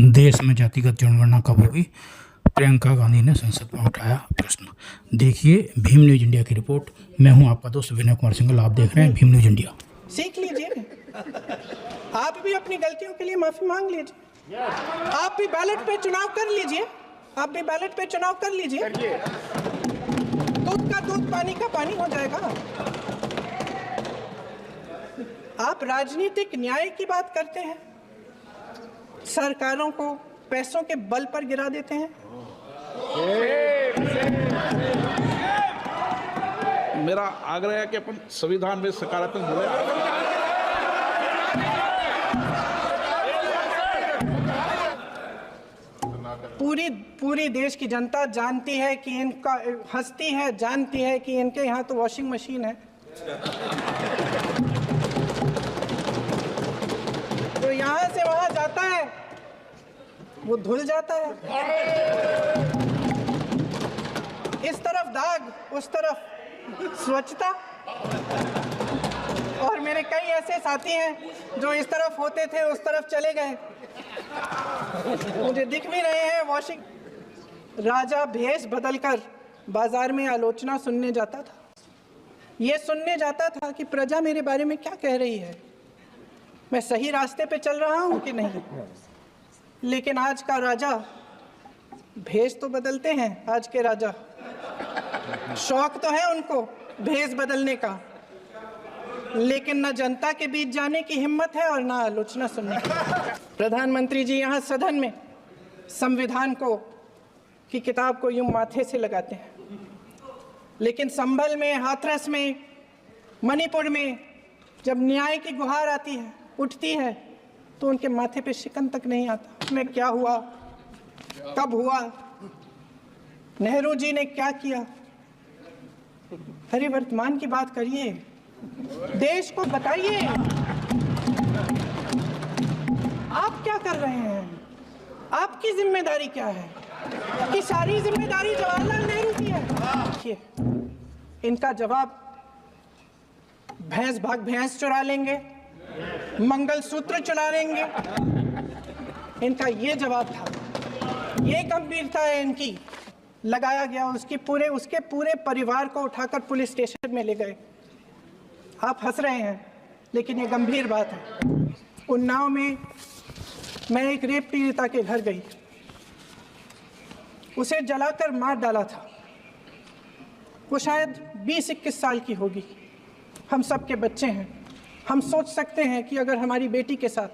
देश में जातिगत जनगणना कब होगी? प्रियंका गांधी ने संसद में उठाया प्रश्न। देखिए भीम न्यूज इंडिया की रिपोर्ट। मैं हूं आपका दोस्त विनय कुमार सिंघल। आप देख रहे हैं भीम न्यूज इंडिया। सीख लीजिए, आप भी अपनी गलतियों के लिए माफी मांग लीजिए। आप भी बैलेट पे चुनाव कर लीजिए। दूध का दूध, पानी का पानी हो जाएगा। आप राजनीतिक न्याय की बात करते हैं, सरकारों को पैसों के बल पर गिरा देते हैं। मेरा आग्रह है कि अपन संविधान में सकारात्मक बोले। पूरी देश की जनता जानती है कि इनका हंसती है, जानती है कि इनके यहाँ तो वॉशिंग मशीन है, तो यहाँ से वहाँ जाता है वो धुल जाता है। इस तरफ दाग, उस तरफ स्वच्छता। और मेरे कई ऐसे साथी हैं जो इस तरफ होते थे उस तरफ चले गए, मुझे दिख भी रहे हैं। वॉशिंग राजा भेष बदलकर बाजार में आलोचना सुनने जाता था। ये सुनने जाता था कि प्रजा मेरे बारे में क्या कह रही है, मैं सही रास्ते पे चल रहा हूं कि नहीं। लेकिन आज का राजा, भेष तो बदलते हैं आज के राजा, शौक तो है उनको भेष बदलने का, लेकिन न जनता के बीच जाने की हिम्मत है और न आलोचना सुनने की। प्रधानमंत्री जी यहाँ सदन में संविधान की किताब को यूं माथे से लगाते हैं, लेकिन संभल में, हाथरस में, मणिपुर में जब न्याय की गुहार आती है, उठती है, तो उनके माथे पे शिकन तक नहीं आता। में क्या हुआ, कब हुआ, नेहरू जी ने क्या किया। अरे वर्तमान की बात करिए, देश को बताइए आप क्या कर रहे हैं, आपकी जिम्मेदारी क्या है। कि सारी जिम्मेदारी जवाहरलाल नेहरू की है। देखिए इनका जवाब, भैंस भाग भैंस चुरा लेंगे, मंगलसूत्र चुरा लेंगे, इनका ये जवाब था। ये गंभीरता है इनकी। लगाया गया उसके पूरे परिवार को उठाकर पुलिस स्टेशन में ले गए। आप हंस रहे हैं, लेकिन ये गंभीर बात है। उन्नाव में मैं एक रेप पीड़िता के घर गई, उसे जलाकर मार डाला था। वो शायद 20-21 साल की होगी। हम सबके बच्चे हैं। हम सोच सकते हैं कि अगर हमारी बेटी के साथ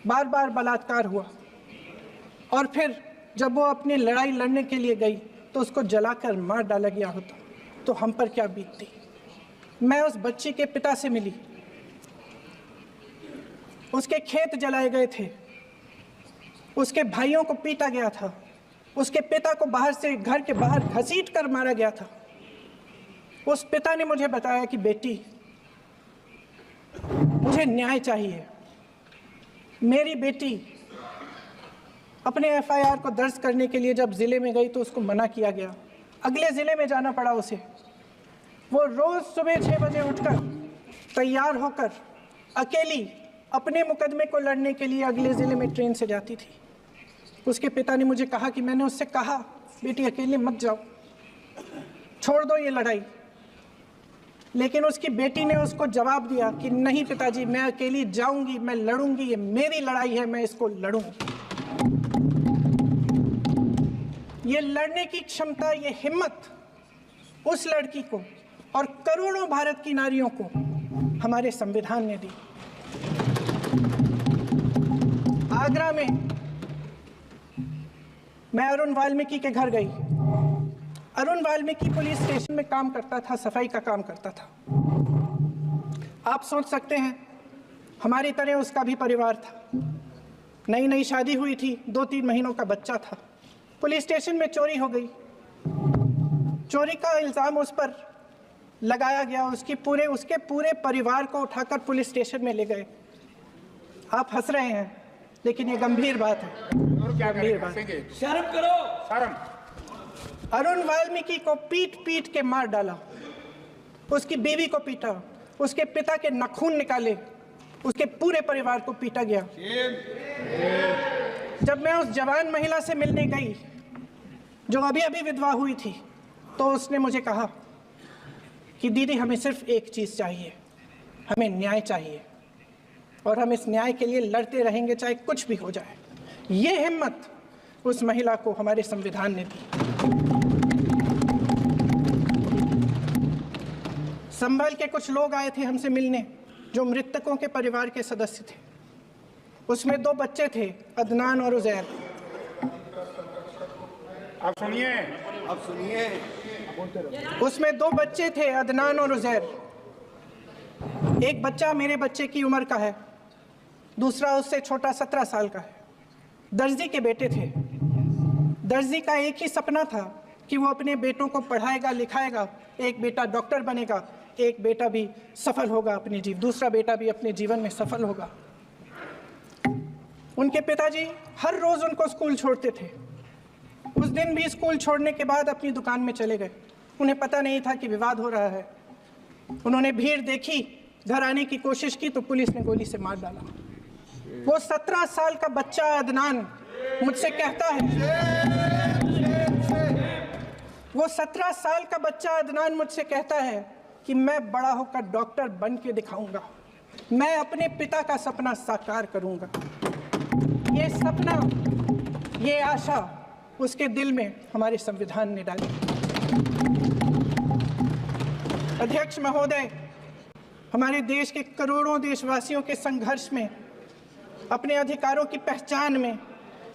बार बार बलात्कार हुआ और फिर जब वो अपनी लड़ाई लड़ने के लिए गई तो उसको जलाकर मार डाला गया होता तो हम पर क्या बीतती। मैं उस बच्ची के पिता से मिली, उसके खेत जलाए गए थे, उसके भाइयों को पीटा गया था, उसके पिता को बाहर से, घर के बाहर घसीट कर मारा गया था। उस पिता ने मुझे बताया कि बेटी, मुझे न्याय चाहिए। मेरी बेटी अपने एफआईआर को दर्ज करने के लिए जब जिले में गई तो उसको मना किया गया, अगले जिले में जाना पड़ा उसे। वो रोज सुबह 6 बजे उठकर तैयार होकर अकेली अपने मुकदमे को लड़ने के लिए अगले जिले में ट्रेन से जाती थी। उसके पिता ने मुझे कहा कि मैंने उससे कहा, बेटी अकेले मत जाओ, छोड़ दो ये लड़ाई। लेकिन उसकी बेटी ने उसको जवाब दिया कि नहीं पिताजी, मैं अकेली जाऊंगी, मैं लड़ूंगी, ये मेरी लड़ाई है, मैं इसको लड़ूंगी। ये लड़ने की क्षमता, ये हिम्मत उस लड़की को और करोड़ों भारत की नारियों को हमारे संविधान ने दी। आगरा में मैं अरुण वाल्मीकि के घर गई। अरुण वाल्मीकि पुलिस स्टेशन में काम करता था, सफाई का काम करता था। आप सोच सकते हैं हमारी तरह उसका भी परिवार था। नई नई शादी हुई थी, 2-3 महीनों का बच्चा था। पुलिस स्टेशन में चोरी हो गई। चोरी का इल्जाम उस पर लगाया गया। उसके पूरे परिवार को उठाकर पुलिस स्टेशन में ले गए। आप हंस रहे हैं, लेकिन ये गंभीर बात है। गंभीर बात। शर्म करो, शर्म। अरुण वाल्मीकि को पीट पीट के मार डाला, उसकी बीवी को पीटा, उसके पिता के नाखून निकाले, उसके पूरे परिवार को पीटा गया। जब मैं उस जवान महिला से मिलने गई जो अभी अभी विधवा हुई थी, तो उसने मुझे कहा कि दीदी हमें सिर्फ एक चीज़ चाहिए, हमें न्याय चाहिए और हम इस न्याय के लिए लड़ते रहेंगे चाहे कुछ भी हो जाए। ये हिम्मत उस महिला को हमारे संविधान ने दी। संभल के कुछ लोग आए थे हमसे मिलने जो मृतकों के परिवार के सदस्य थे। उसमें 2 बच्चे थे, अदनान और उजैर। अब सुनिए। उसमें 2 बच्चे थे, अदनान और उजैर। एक बच्चा मेरे बच्चे की उम्र का है, दूसरा उससे छोटा 17 साल का है। दर्जी के बेटे थे। दर्जी का एक ही सपना था कि वो अपने बेटों को पढ़ाएगा लिखाएगा, एक बेटा डॉक्टर बनेगा, एक बेटा भी सफल होगा अपने दूसरा बेटा भी अपने जीवन में सफल होगा। उनके पिताजी हर रोज उनको स्कूल छोड़ते थे। उस दिन भी स्कूल छोड़ने के बाद अपनी दुकान में चले गए। उन्हें पता नहीं था कि विवाद हो रहा है। उन्होंने भीड़ देखी, घर आने की कोशिश की तो पुलिस ने गोली से मार डाला। वो 17 साल का बच्चा अदनान मुझसे कहता है, वो 17 साल का बच्चा अदनान मुझसे कहता है कि मैं बड़ा होकर डॉक्टर बन के दिखाऊंगा, मैं अपने पिता का सपना साकार करूंगा। ये सपना, ये आशा उसके दिल में हमारे संविधान ने डाली। अध्यक्ष महोदय, हमारे देश के करोड़ों देशवासियों के संघर्ष में, अपने अधिकारों की पहचान में,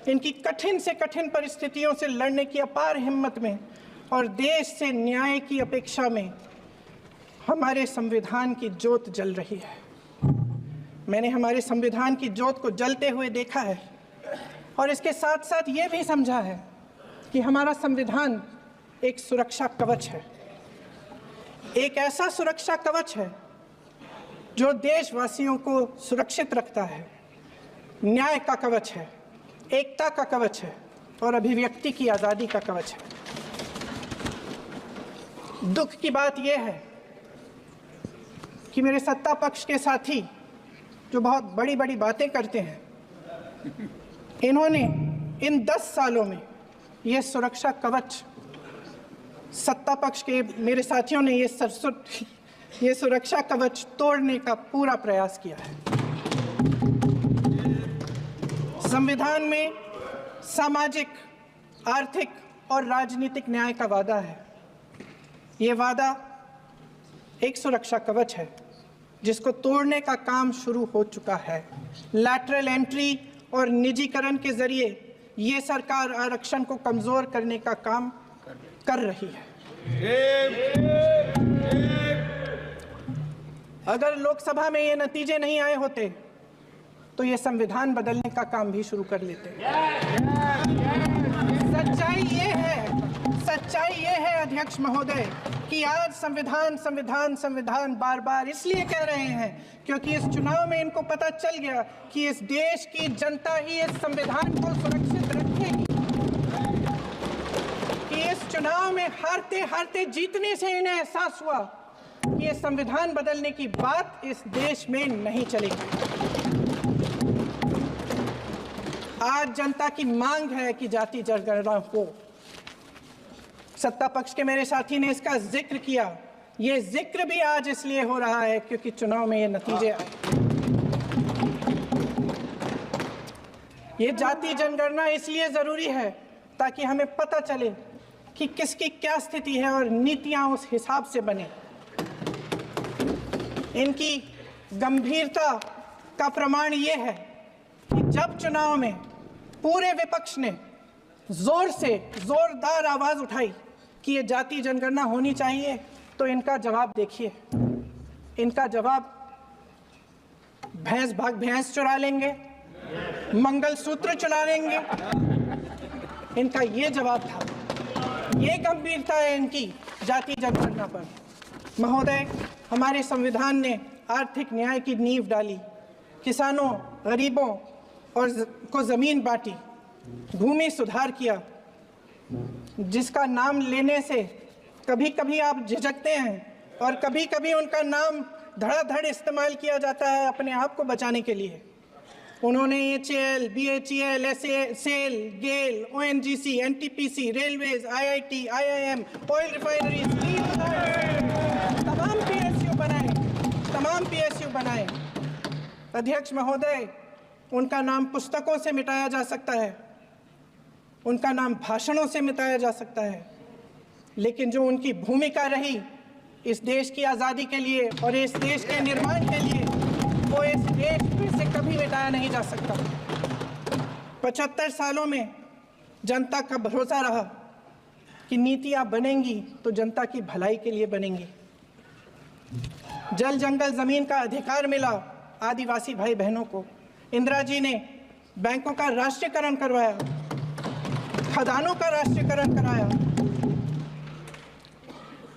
इनकी कठिन से कठिन परिस्थितियों से लड़ने की अपार हिम्मत में और देश से न्याय की अपेक्षा में हमारे संविधान की ज्योत जल रही है। मैंने हमारे संविधान की ज्योत को जलते हुए देखा है और इसके साथ साथ ये भी समझा है कि हमारा संविधान एक सुरक्षा कवच है, एक ऐसा सुरक्षा कवच है जो देशवासियों को सुरक्षित रखता है, न्याय का कवच है, एकता का कवच है और अभिव्यक्ति की आज़ादी का कवच है। दुख की बात यह है कि मेरे सत्ता पक्ष के साथी जो बहुत बड़ी बड़ी बातें करते हैं, इन्होंने इन 10 सालों में यह सुरक्षा कवच, सत्ता पक्ष के मेरे साथियों ने ये सुरक्षा कवच तोड़ने का पूरा प्रयास किया है। संविधान में सामाजिक, आर्थिक और राजनीतिक न्याय का वादा है। ये वादा एक सुरक्षा कवच है जिसको तोड़ने का काम शुरू हो चुका है। लैटरल एंट्री और निजीकरण के जरिए ये सरकार आरक्षण को कमजोर करने का काम कर रही है। अगर लोकसभा में ये नतीजे नहीं आए होते तो ये संविधान बदलने का काम भी शुरू कर लेते। सच्चाई ये है अध्यक्ष महोदय कि आज संविधान बार बार इसलिए कह रहे हैं क्योंकि इस चुनाव में इनको पता चल गया कि इस देश की जनता ही इस संविधान को सुरक्षित रखेगी, कि इस चुनाव में हारते हारते जीतने से इन्हें एहसास हुआ कि ये संविधान बदलने की बात इस देश में नहीं चलेगी। आज जनता की मांग है कि जाति जनगणना हो। सत्ता पक्ष के मेरे साथी ने इसका जिक्र किया। ये जिक्र भी आज इसलिए हो रहा है क्योंकि चुनाव में ये नतीजे आए। ये जाति जनगणना इसलिए जरूरी है ताकि हमें पता चले कि किसकी क्या स्थिति है और नीतियां उस हिसाब से बने। इनकी गंभीरता का प्रमाण ये है कि जब चुनाव में पूरे विपक्ष ने जोरदार आवाज उठाई कि ये जाति जनगणना होनी चाहिए, तो इनका जवाब देखिए। इनका जवाब भैंस चुरा लेंगे, मंगलसूत्र चुरा लेंगे, इनका ये जवाब था। ये गंभीरता है इनकी जाति जनगणना पर। महोदय, हमारे संविधान ने आर्थिक न्याय की नींव डाली, किसानों, गरीबों और को जमीन बांटी, भूमि सुधार किया, जिसका नाम लेने से कभी कभी आप झिझकते हैं और कभी कभी उनका नाम धड़ाधड़ इस्तेमाल किया जाता है अपने आप को बचाने के लिए। उन्होंने HAL, BHEL, SAIL, GAIL, ONGC, NTPC, railways, IIT, IIM, oil refineries, तमाम PSU बनाए। अध्यक्ष महोदय, उनका नाम पुस्तकों से मिटाया जा सकता है, उनका नाम भाषणों से मिटाया जा सकता है, लेकिन जो उनकी भूमिका रही इस देश की आज़ादी के लिए और इस देश के निर्माण के लिए, वो इस देश में से कभी मिटाया नहीं जा सकता। 75 सालों में जनता का भरोसा रहा कि नीतियाँ बनेंगी तो जनता की भलाई के लिए बनेंगी। जल जंगल ज़मीन का अधिकार मिला आदिवासी भाई बहनों को। इंदिरा जी ने बैंकों का राष्ट्रीयकरण करवाया, खदानों का राष्ट्रीयकरण कराया।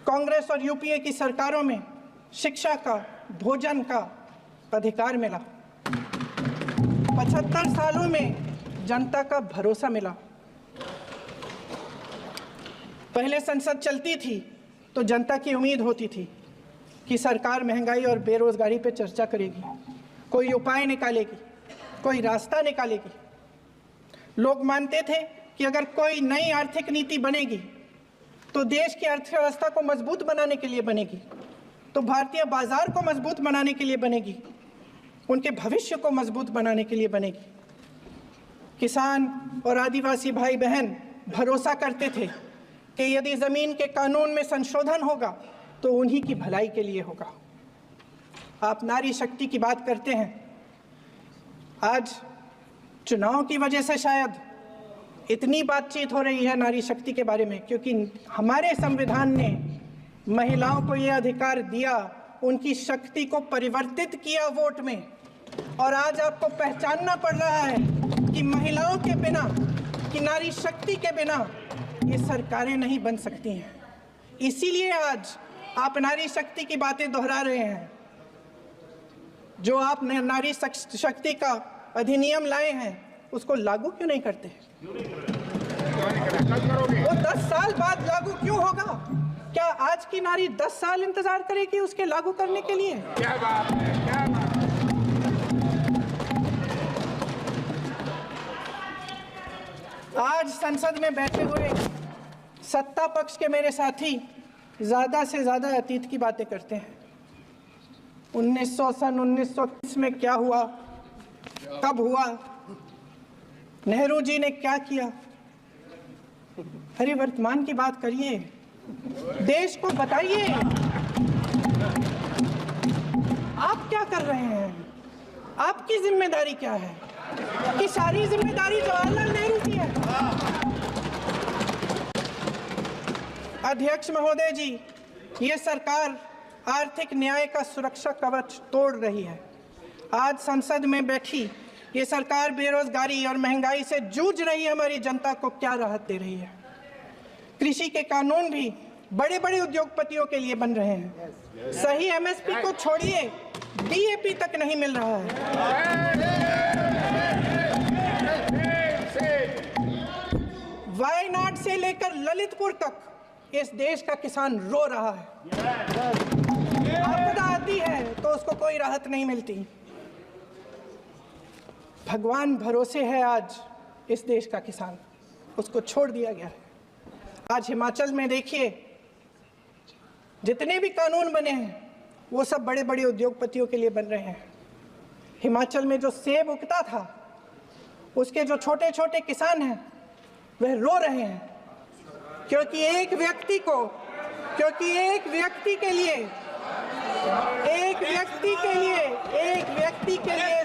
कांग्रेस और UPA की सरकारों में शिक्षा का, भोजन का अधिकार मिला। 75 सालों में जनता का भरोसा मिला। पहले संसद चलती थी तो जनता की उम्मीद होती थी कि सरकार महंगाई और बेरोजगारी पर चर्चा करेगी, कोई उपाय निकालेगी, कोई रास्ता निकालेगी। लोग मानते थे कि अगर कोई नई आर्थिक नीति बनेगी तो देश की अर्थव्यवस्था को मजबूत बनाने के लिए बनेगी, तो भारतीय बाजार को मजबूत बनाने के लिए बनेगी, उनके भविष्य को मजबूत बनाने के लिए बनेगी। किसान और आदिवासी भाई बहन भरोसा करते थे कि यदि ज़मीन के कानून में संशोधन होगा तो उन्हीं की भलाई के लिए होगा। आप नारी शक्ति की बात करते हैं। आज चुनाव की वजह से शायद इतनी बातचीत हो रही है नारी शक्ति के बारे में, क्योंकि हमारे संविधान ने महिलाओं को यह अधिकार दिया, उनकी शक्ति को परिवर्तित किया वोट में। और आज आपको पहचानना पड़ रहा है कि महिलाओं के बिना, कि नारी शक्ति के बिना ये सरकारें नहीं बन सकती हैं। इसीलिए आज आप नारी शक्ति की बातें दोहरा रहे हैं। जो आप नारी शक्ति का अधिनियम लाए हैं उसको लागू क्यों नहीं करते? वो 10 साल बाद लागू क्यों होगा? क्या आज की नारी 10 साल इंतजार करेगी उसके लागू करने के लिए? क्या बात है, क्या बात है। आज संसद में बैठे हुए सत्ता पक्ष के मेरे साथी ज्यादा से ज्यादा अतीत की बातें करते हैं। 1920 में क्या हुआ, कब हुआ, नेहरू जी ने क्या किया। अरे वर्तमान की बात करिए, देश को बताइए आप क्या कर रहे हैं, आपकी जिम्मेदारी क्या है? कि सारी जिम्मेदारी जवाहरलाल नेहरू की है। अध्यक्ष महोदय जी, ये सरकार आर्थिक न्याय का सुरक्षा कवच तोड़ रही है। आज संसद में बैठी ये सरकार बेरोजगारी और महंगाई से जूझ रही हमारी जनता को क्या राहत दे रही है? कृषि के कानून भी बड़े बड़े उद्योगपतियों के लिए बन रहे हैं। सही MSP को छोड़िए, DAP तक नहीं मिल रहा है। वायनाड से लेकर ललितपुर तक इस देश का किसान रो रहा है। आपदा आती है तो उसको कोई राहत नहीं मिलती। भगवान भरोसे है आज इस देश का किसान, उसको छोड़ दिया गया है। आज हिमाचल में देखिए, जितने भी कानून बने हैं वो सब बड़े बड़े उद्योगपतियों के लिए बन रहे हैं। हिमाचल में जो सेब उगता था, उसके जो छोटे छोटे किसान हैं वह रो रहे हैं, क्योंकि एक व्यक्ति के लिए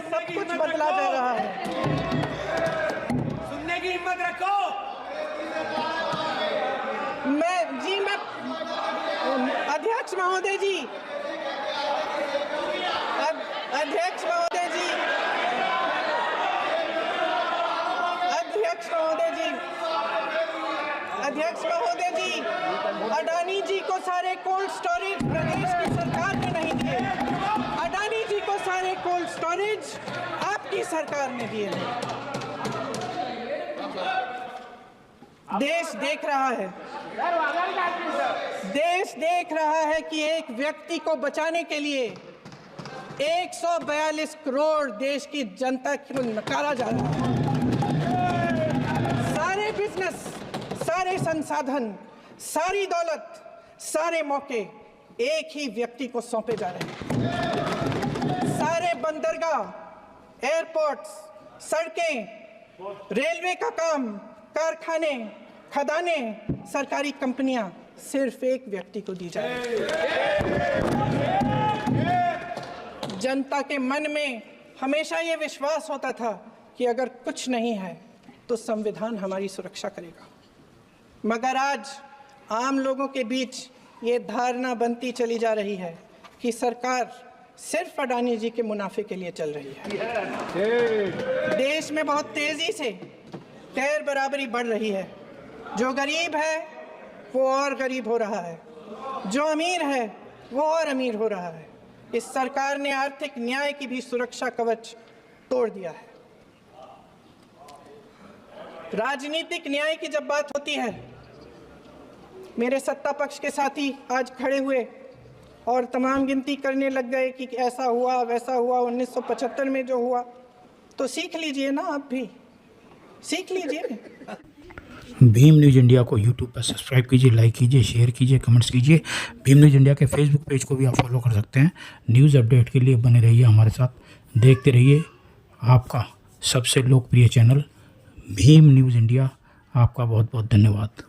सब कुछ बदला जा रहा है। सुनने की हिम्मत रखो। मैं अध्यक्ष महोदय जी, अडानी जी को सारे कोल्ड स्टोरेज प्रदेश की सरकार ने नहीं दिए। अडानी जी को सारे कोल्ड स्टोरेज आपकी सरकार ने दिए। देश देख रहा है कि एक व्यक्ति को बचाने के लिए 142 करोड़ देश की जनता को नकारा जा रहा है। सारे बिजनेस, सारे संसाधन, सारी दौलत, सारे मौके एक ही व्यक्ति को सौंपे जा रहे हैं। सारे बंदरगाह, एयरपोर्ट्स, सड़कें, रेलवे का काम, कारखाने, खदानें, सरकारी कंपनियां सिर्फ एक व्यक्ति को दी जा रही है। जनता के मन में हमेशा ये विश्वास होता था कि अगर कुछ नहीं है तो संविधान हमारी सुरक्षा करेगा, मगर आज आम लोगों के बीच ये धारणा बनती चली जा रही है कि सरकार सिर्फ अडानी जी के मुनाफे के लिए चल रही है। देश में बहुत तेजी से गैर बराबरी बढ़ रही है। जो गरीब है वो और गरीब हो रहा है, जो अमीर है वो और अमीर हो रहा है। इस सरकार ने आर्थिक न्याय की भी सुरक्षा कवच तोड़ दिया है। राजनीतिक न्याय की जब बात होती है, मेरे सत्ता पक्ष के साथी आज खड़े हुए और तमाम गिनती करने लग गए कि ऐसा हुआ वैसा हुआ 1975 में जो हुआ, तो सीख लीजिए ना, आप भी सीख लीजिए। भीम न्यूज़ इंडिया को यूट्यूब पर सब्सक्राइब कीजिए, लाइक कीजिए, शेयर कीजिए, कमेंट्स कीजिए। भीम न्यूज़ इंडिया के फेसबुक पेज को भी आप फॉलो कर सकते हैं। न्यूज़ अपडेट के लिए बने रहिए हमारे साथ, देखते रहिए आपका सबसे लोकप्रिय चैनल भीम न्यूज़ इंडिया। आपका बहुत बहुत धन्यवाद।